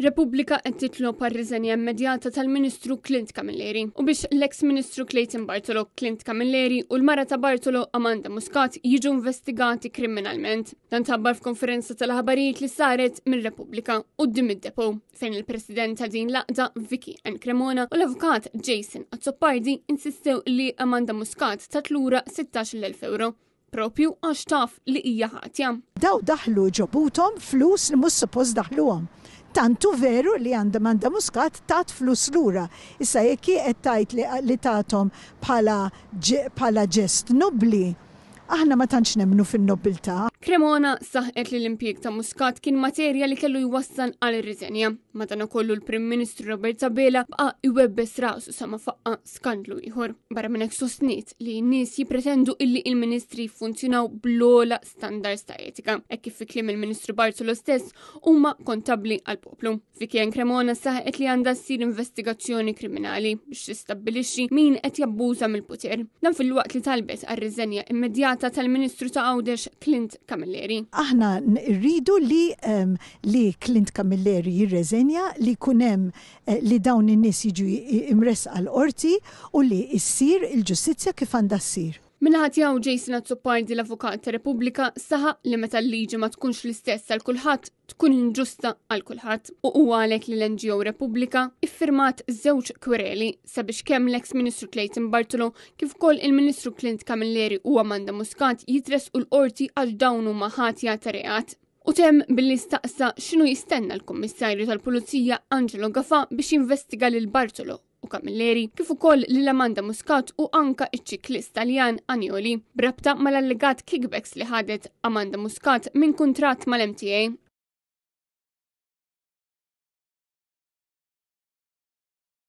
Repubblika qed titlob għar-riżenja immedjata tal-Ministru Clint Camilleri u biex l-eks Ministru Clayton Bartolo, Clint Camilleri u l-mara ta' Bartolo Amanda Muscat jiġu investigati kriminalment. Dan tabbar f'konferenza tal-aħbarijiet li saret mir-Repubblika quddiem id-depo fejn il-President ta' din laqda Vicky Ann Cremona u l-avukat Jason Azzopardi insistew li Amanda Muscat tatlura 16,000 euro. Propju għax taf li hija ħatja. Daw daħlu ġobutom flus li mhux suppost daħluhom. Tantu veru li Amanda Muscat tat flus lura. Issa jekk qed tajt li tatom bħala ġest nobli. Aħna ma tantx nemmnu fin-nobiltà. Cremona saħqet li l-impjieg ta' Muscat kien materja li kellu jwassan għal ir-riżenja. Madankollu l-Prim Ministru Robert Sabela baqa' iwebbes rasu sa ma faqqa skandlu ieħor. Barra minn hekk sostniet li n-nies jippretendu illi il-ministri jiffunzjonaw bl-ogħla standards ta' etika, hekk kif ikliem il-Ministru Bartolo stess huma kontabbli għall-poplu. Vicky Ann Cremona saħqet li għandha ssir investigazzjoni kriminali biex tistabbilixxi min qed jabbuża mill-puter. Dan fil-waqt li talbet għar-riżenja immedjata tal-Ministru ta' Għawdex Clint Camilleri. Aħna rridu li Clint Camilleri jirreżenja li kunem li dawn in-nies jiġu imresqa l-qorti u li issir il-ġustizzja kif għandha ssir. Minħat jaw Jason Azzopardi l-Avukat ta' Repubblika saħaq li meta l-liġi ma tkunx l-istess għal kulħadd tkun inġusta għal kulħadd u għalhekk li l-NGO Repubblika iffirmat żewġ kwereli sabiex kemm l-eks Ministru Clayton Bartolo kif ukoll il-Ministru Clint Camilleri u Amanda Muscat jitresqu l-qorti għax dawn huma ħatja ta' reat. U tem billi staqsa x'inhu jistenna l-Kummissarju tal-Pulizija Angelo Gafà biex jinvestiga lil Bartolo u Camilleri kif ukoll lil Amanda Muscat u anka iċ-ċiklist Taljan Anjoli brabta mal-allegat kickbacks li ħadet Amanda Muscat minn kuntratt mal-MTA.